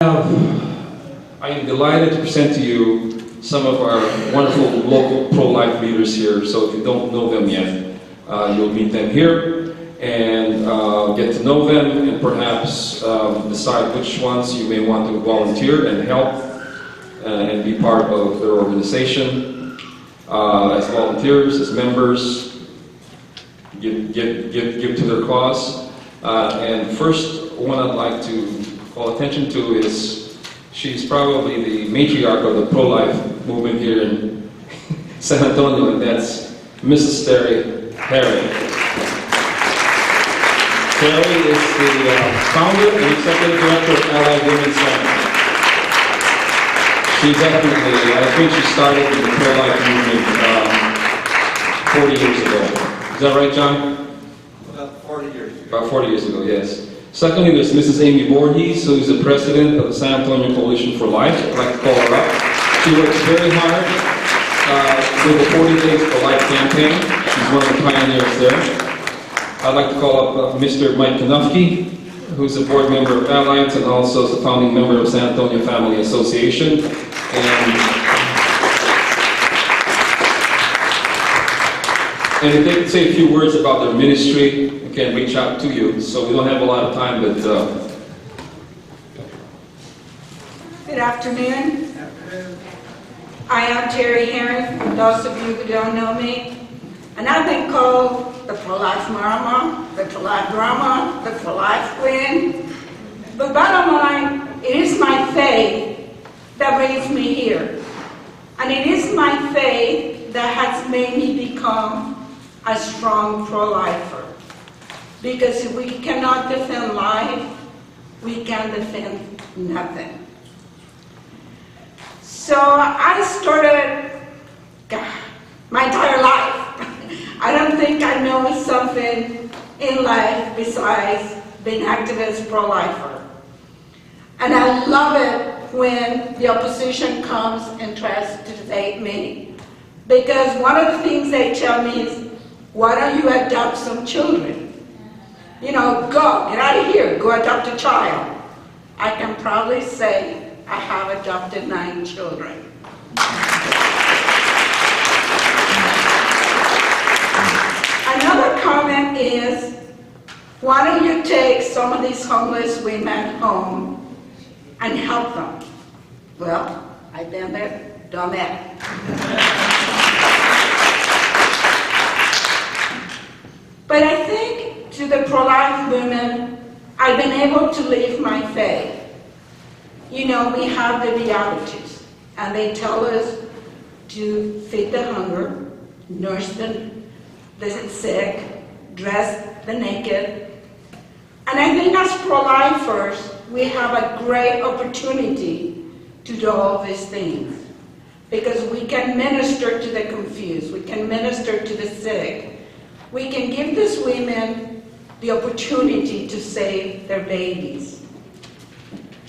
I am delighted to present to you some of our wonderful local pro-life leaders here. So if you don't know them yet, you'll meet them here and get to know them and perhaps decide which ones you may want to volunteer and help and be part of their organization as volunteers, as members, give to their cause. And first one I'd like to call attention to is she's probably the matriarch of the pro-life movement here in San Antonio, and that's Mrs. Tere, Haring. Tere is the founder and executive director of Allied Women's Center. She definitely, I think she started the pro-life movement 40 years ago. Is that right, John? About 40 years ago. About 40 years ago, yes. Secondly, there's Mrs. Amy Vorhees, who is the president of the San Antonio Coalition for Life. I'd like to call her up. She works very hard with the 40 Days for Life campaign. She's one of the pioneers there. I'd like to call up Mr. Mike Knuffke, who's a board member of Alliance and also is a founding member of San Antonio Family Association. And if they could say a few words about their ministry, we can reach out to you. So we don't have a lot of time, but... Good afternoon. I am Tere Haring, for those of you who don't know me. And I've been called the pro-life mama, the pro-life drama, the pro-life queen. But bottom line, it is my faith that brings me here. And it is my faith that has made me become a strong pro-lifer. Because if we cannot defend life, we can defend nothing. So I started my entire life. I don't think I know something in life besides being activist pro-lifer. And I love it when the opposition comes and tries to debate me. Because one of the things they tell me is, why don't you adopt some children? You know, go, get out of here, go adopt a child. I can probably say I have adopted 9 children. Another comment is, why don't you take some of these homeless women home and help them? Well, I've been there, done that. But I think to the pro-life movement, I've been able to live my faith. You know, we have the Beatitudes, and they tell us to feed the hunger, nurse the sick, dress the naked. And I think as pro-lifers, we have a great opportunity to do all these things. Because we can minister to the confused, we can minister to the sick, we can give these women the opportunity to save their babies.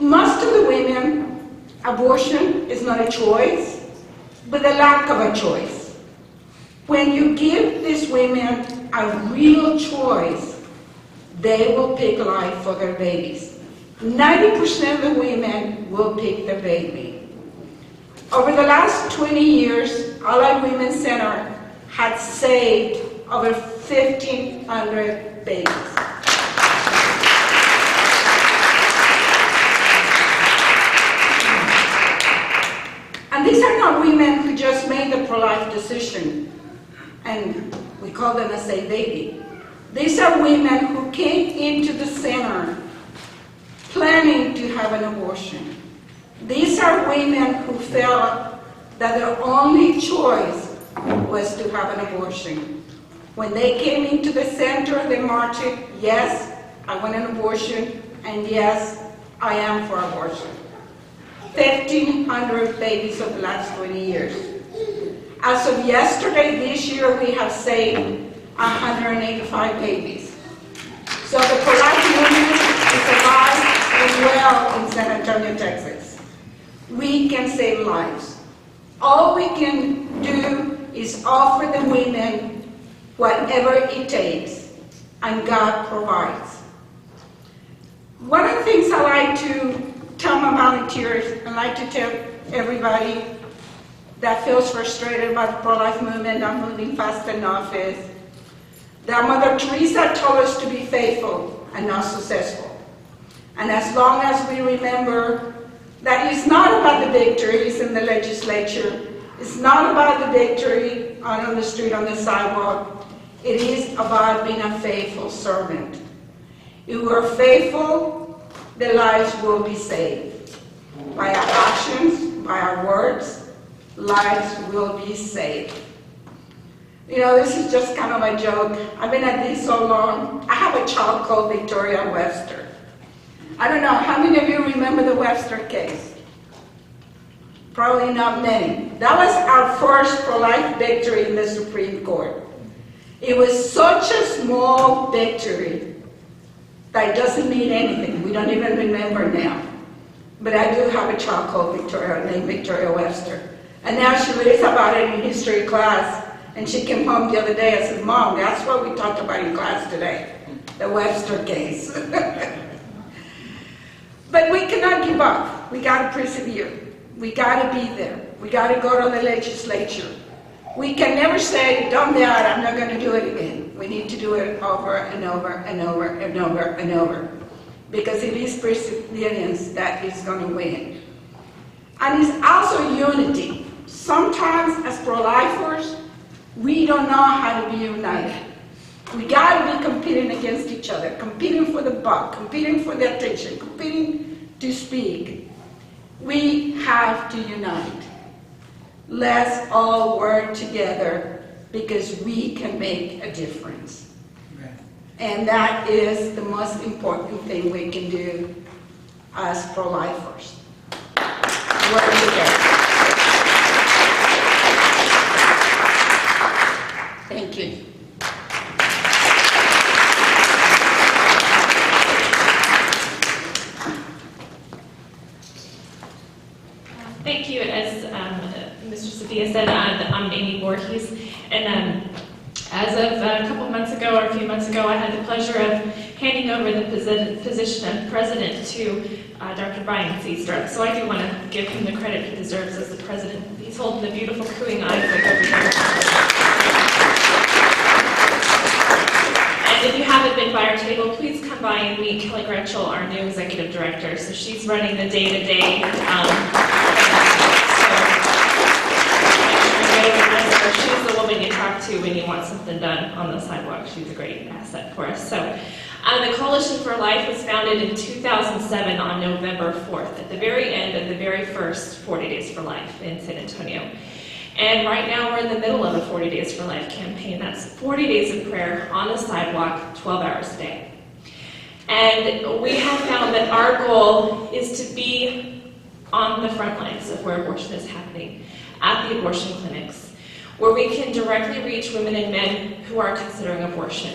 Most of the women, abortion is not a choice, but a lack of a choice. When you give these women a real choice, they will pick life for their babies. 90% of the women will pick their baby. Over the last 20 years, Allied Women's Center had saved over 1,500 babies. And these are not women who just made the pro-life decision, and we call them a safe baby. These are women who came into the center planning to have an abortion. These are women who felt that their only choice was to have an abortion. When they came into the center, they marched, yes, I want an abortion, and yes, I am for abortion. 1,500 babies over the last 20 years. As of yesterday, this year, we have saved 185 babies. So the pro-life movement is alive and well in San Antonio, Texas. We can save lives. All we can do is offer the women whatever it takes, and God provides. One of the things I like to tell my volunteers, I'd like to tell everybody that feels frustrated about the pro-life movement, not moving fast enough, is that Mother Teresa told us to be faithful and not successful. And as long as we remember that it's not about the victories in the legislature, it's not about the victory on the street, on the sidewalk, it is about being a faithful servant. If we're faithful, the lives will be saved. By our actions, by our words, lives will be saved. You know, this is just kind of a joke. I've been at this so long. I have a child called Victoria Webster. I don't know, how many of you remember the Webster case? Probably not many. That was our first pro-life victory in the Supreme Court. It was such a small victory that it doesn't mean anything. We don't even remember now. But I do have a child called Victoria, named Victoria Webster. And now she reads about it in history class. And she came home the other day and said, Mom, that's what we talked about in class today, the Webster case. But we cannot give up. We got to persevere. We got to be there. We got to go to the legislature. We can never say, done that, I'm not going to do it again. We need to do it over and over and over and over and over. Because it is perseverance that is going to win. And it's also unity. Sometimes as pro-lifers, we don't know how to be united. We got to be competing against each other, competing for the buck, competing for the attention, competing to speak. We have to unite. Let's all work together because we can make a difference. And that is the most important thing we can do as pro-lifers. Work together. Thank you. Thank you. As Mr. Sophia said, I'm Amy Vorhees, and as of a couple months ago or a few months ago, I had the pleasure of handing over the position of president to Dr. Brian Seastruck. So I do want to give him the credit he deserves as the president. He's holding the beautiful cooing eyes like over here. And if you haven't been by our table, please come by and meet Kelly Gretchel, our new executive director. So she's running the day-to-day. She's the woman you talk to when you want something done on the sidewalk. She's a great asset for us. So the Coalition for Life was founded in 2007 on November 4th, at the very end of the very first 40 Days for Life in San Antonio. And right now we're in the middle of a 40 Days for Life campaign. That's 40 days of prayer on the sidewalk, 12 hours a day. And we have found that our goal is to be on the front lines of where abortion is happening, at the abortion clinics, where we can directly reach women and men who are considering abortion,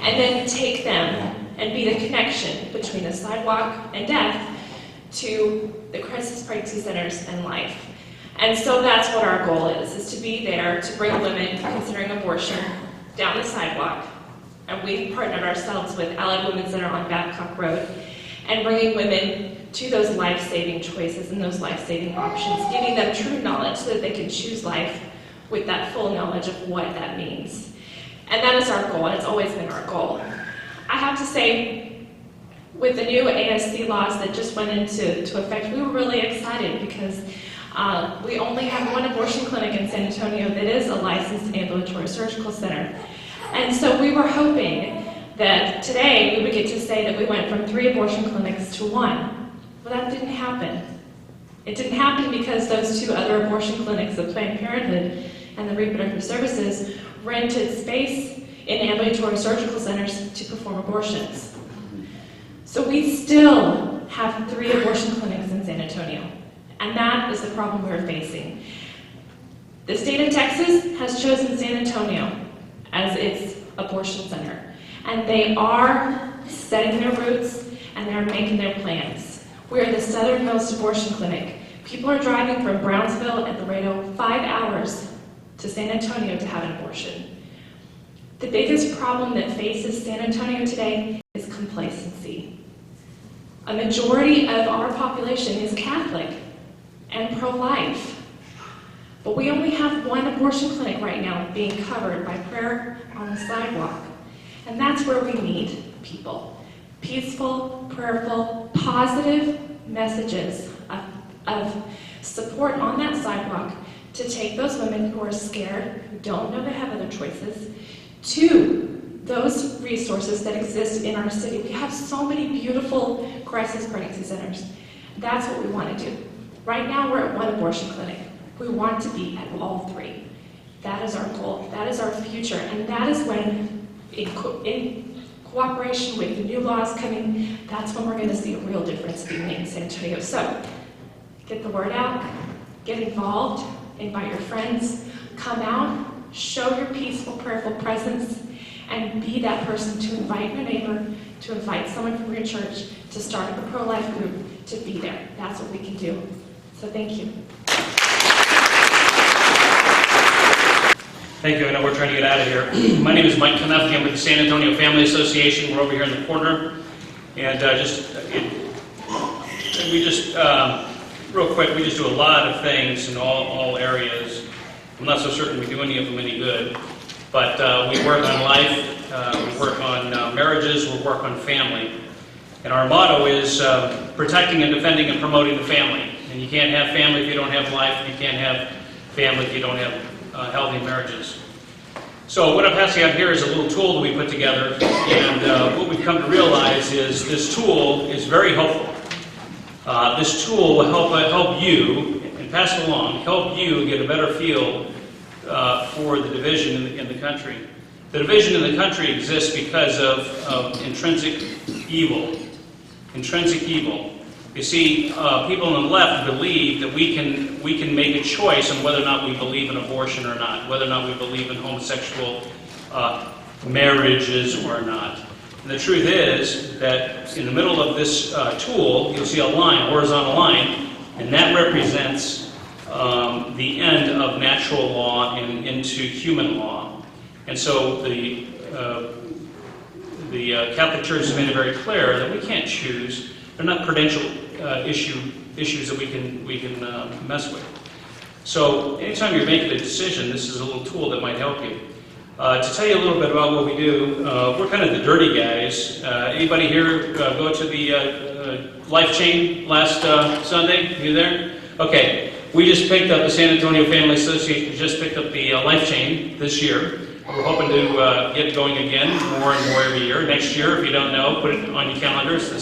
and then take them and be the connection between the sidewalk and death to the crisis pregnancy centers and life. And so that's what our goal is to be there to bring women considering abortion down the sidewalk. And we've partnered ourselves with Allied Women's Center on Babcock Road, and bringing women to those life-saving choices and those life-saving options, giving them true knowledge so that they can choose life with that full knowledge of what that means. And that is our goal, and it's always been our goal. I have to say, with the new ASC laws that just went into effect, we were really excited because we only have one abortion clinic in San Antonio that is a licensed ambulatory surgical center. And so we were hoping that today we would get to say that we went from 3 abortion clinics to 1. Well, that didn't happen. It didn't happen because those 2 other abortion clinics, the Planned Parenthood and the Reproductive Services, rented space in ambulatory surgical centers to perform abortions. So we still have 3 abortion clinics in San Antonio, and that is the problem we're facing. The state of Texas has chosen San Antonio as its abortion center, and they are setting their roots and they're making their plans. We're the southernmost abortion clinic. People are driving from Brownsville and Laredo 5 hours to San Antonio to have an abortion. The biggest problem that faces San Antonio today is complacency. A majority of our population is Catholic and pro-life. But we only have one abortion clinic right now being covered by prayer on the sidewalk. And that's where we need people. Peaceful, prayerful, positive messages of support on that sidewalk to take those women who are scared, who don't know they have other choices, to those resources that exist in our city. We have so many beautiful crisis pregnancy centers. That's what we want to do. Right now we're at one abortion clinic. We want to be at all three. That is our goal. That is our future. And that is when, in cooperation with the new laws coming, that's when we're going to see a real difference being made in San Antonio. So, get the word out, get involved, invite your friends, come out, show your peaceful, prayerful presence, and be that person to invite your neighbor, to invite someone from your church, to start up a pro-life group, to be there. That's what we can do. So thank you. Thank you. I know we're trying to get out of here. My name is Mike Knuffke. I'm with the San Antonio Family Association. We're over here in the corner. And real quick, we just do a lot of things in all areas. I'm not so certain we do any of them any good. But we work on life, we work on marriages, we work on family. And our motto is protecting and defending and promoting the family. And you can't have family if you don't have life. You can't have family if you don't have healthy marriages. So what I'm passing out here is a little tool that we put together. And what we've come to realize is this tool is very helpful. This tool will help you, and pass it along, help you get a better feel for the division in the country. The division in the country exists because of intrinsic evil. Intrinsic evil. You see, people on the left believe that we can make a choice on whether or not we believe in abortion or not, whether or not we believe in homosexual marriages or not. And the truth is that in the middle of this tool, you'll see a line, a horizontal line, and that represents the end of natural law and into human law. And so the Catholic Church has made it very clear that we can't choose. They're not prudential issues that we can mess with. So anytime you're making a decision, this is a little tool that might help you. To tell you a little bit about what we do, we're kind of the dirty guys. Anybody here go to the Life Chain last Sunday? You there? Okay. We just picked up, the San Antonio Family Association just picked up the Life Chain this year. We're hoping to get going again more and more every year. Next year, if you don't know, put it on your calendars. The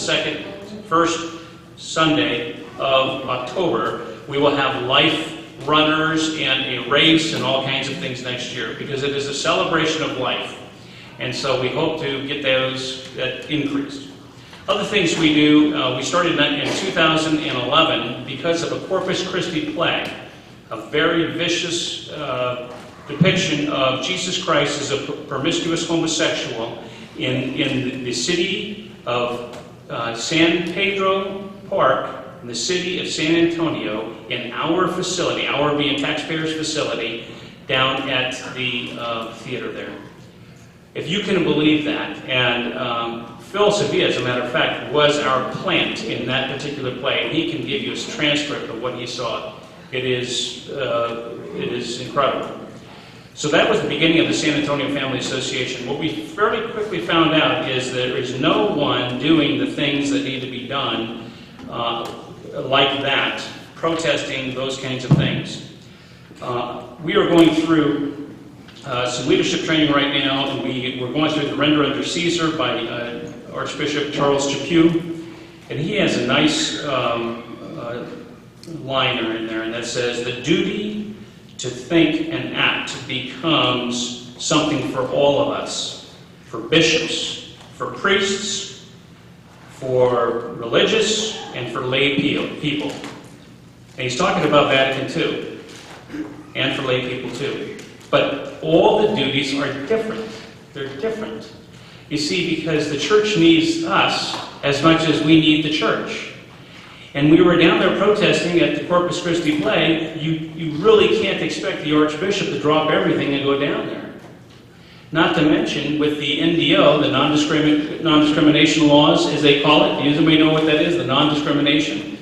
first Sunday of October, we will have life runners and a race and all kinds of things next year because it is a celebration of life. And so we hope to get that increased. Other things we do, we started in 2011 because of a Corpus Christi plague, a very vicious depiction of Jesus Christ as a promiscuous homosexual in the city of San Pedro Park, in the city of San Antonio, in our facility, our being taxpayers' facility, down at the theater there. If you can believe that, and Phil Sevilla, as a matter of fact, was our plant in that particular play, and he can give you a transcript of what he saw. It is incredible. So that was the beginning of the San Antonio Family Association. What we fairly quickly found out is there is no one doing the things that need to be done like that, protesting those kinds of things. We are going through some leadership training right now, and we're going through the Render Under Caesar by Archbishop Charles Chaput, and he has a nice liner in there, and that says, the duty to think and act becomes something for all of us, for bishops, for priests, for religious, and for lay people. And he's talking about Vatican II, and for lay people too. But all the duties are different. They're different. You see, because the church needs us as much as we need the church. And we were down there protesting at the Corpus Christi play. You really can't expect the Archbishop to drop everything and go down there. Not to mention with the NDO, the non-discrimination laws, as they call it. Does anybody know what that is, the non-discrimination?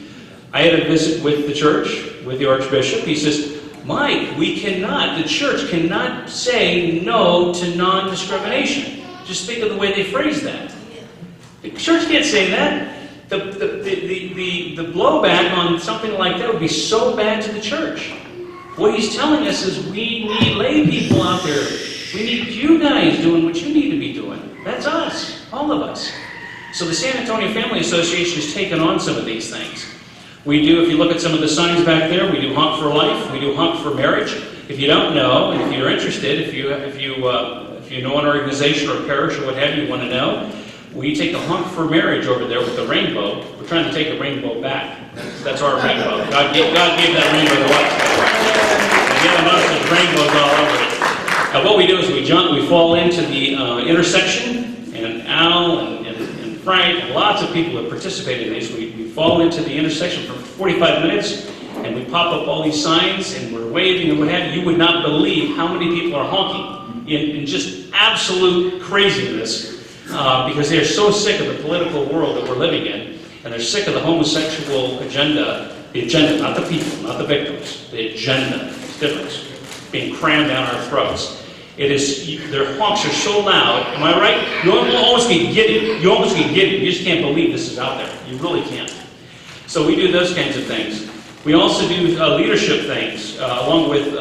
I had a visit with the church, with the Archbishop. He says, Mike, the church cannot say no to non-discrimination. Just think of the way they phrase that. The church can't say that. The blowback on something like that would be so bad to the church. What he's telling us is we need lay people out there. We need you guys doing what you need to be doing. That's us, all of us. So the San Antonio Family Association has taken on some of these things. We do, if you look at some of the signs back there, we do Honk for Life, we do Honk for Marriage. If you don't know, and if you're interested, if you know an organization or a parish or what have you want to know, we take the Honk for Marriage over there with the rainbow. We're trying to take the rainbow back. That's our rainbow. God gave that rainbow to us. And given us, there's rainbows all over it. Now what we do is we fall into the intersection, and Al and Frank and lots of people have participated in these. We fall into the intersection for 45 minutes, and we pop up all these signs, and we're waving and what have you. You would not believe how many people are honking in just absolute craziness. Because they're so sick of the political world that we're living in, and they're sick of the homosexual agenda, not the people, not the victims, the agenda, it's different, being crammed down our throats. Their honks are so loud, am I right? You almost get giddy, you just can't believe this is out there, you really can't. So we do those kinds of things. We also do leadership things, along with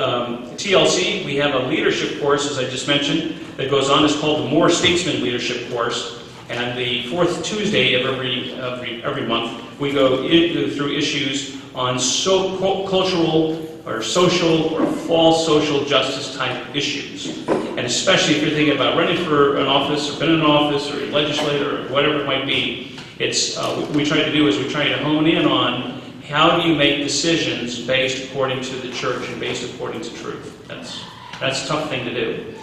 TLC, we have a leadership course, as I just mentioned, that goes on. It's called the More Statesman Leadership Course, and the fourth Tuesday of every month, we go through issues on cultural or social or false social justice type issues. And especially if you're thinking about running for an office, or been in an office, or a legislator, or whatever it might be, what we try to do is we try to hone in on how do you make decisions based according to the church and based according to truth. That's a tough thing to do.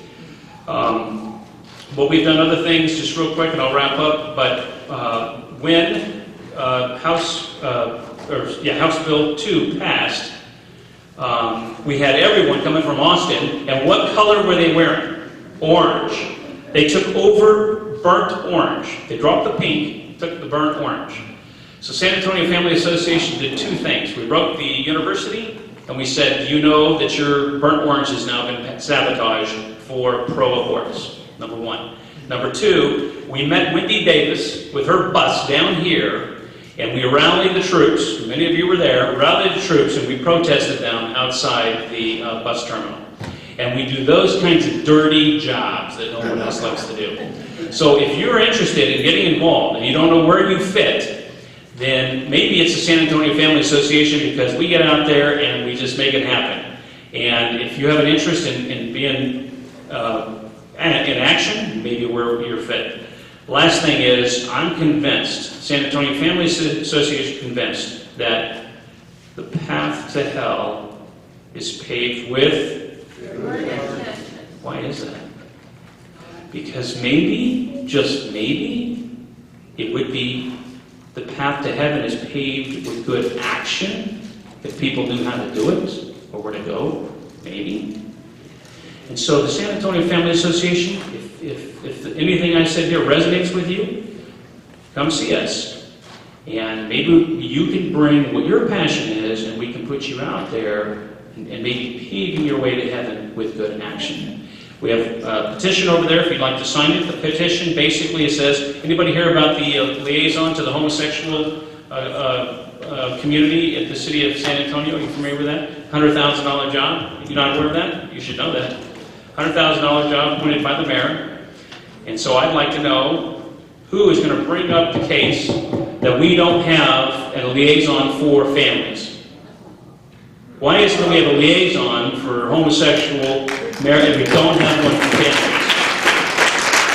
But we've done other things, just real quick, and I'll wrap up. But when House Bill 2 passed, we had everyone coming from Austin, and what color were they wearing? Orange. They took over burnt orange. They dropped the pink, took the burnt orange. So San Antonio Family Association did two things. We wrote the university, and we said, you know that your burnt orange has now been sabotaged for pro-abortus, number one. Number two, we met Wendy Davis with her bus down here, and we rallied the troops. Many of you were there. We rallied the troops, and we protested them outside the bus terminal. And we do those kinds of dirty jobs that no one else likes to do. So if you're interested in getting involved, and you don't know where you fit, then maybe it's the San Antonio Family Association, because we get out there and we just make it happen. And if you have an interest in being in action, maybe where you're fit. Last thing is, I'm convinced, San Antonio Family Association convinced, that the path to hell is paved with... Why is that? Because maybe, just maybe, it would be the path to heaven is paved with good action, if people knew how to do it, or where to go, maybe. And so the San Antonio Family Association, if anything I said here resonates with you, come see us. And maybe you can bring what your passion is, and we can put you out there and maybe paving your way to heaven with good action. We have a petition over there if you'd like to sign it. The petition basically says, anybody hear about the liaison to the homosexual community at the city of San Antonio? Are you familiar with that? $100,000 job. If you're not aware of that, you should know that. $100,000 job appointed by the mayor. And so I'd like to know who is going to bring up the case that we don't have a liaison for families. Why is it we have a liaison for homosexual marriage and we don't have one for families?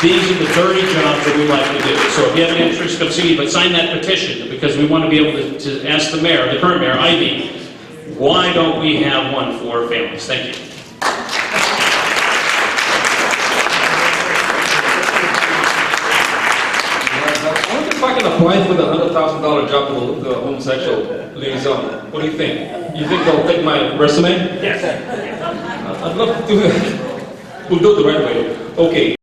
These are the dirty jobs that we like to do. So if you have an interest, come see me, but sign that petition, because we want to be able to ask the mayor, the current mayor, Ivy, why don't we have one for families? Thank you. I wonder if I can apply for the $100,000 job for the homosexual liaison. What do you think? You think they'll take my resume? Yes. I'd love to do that. we'll do it the right way. Okay,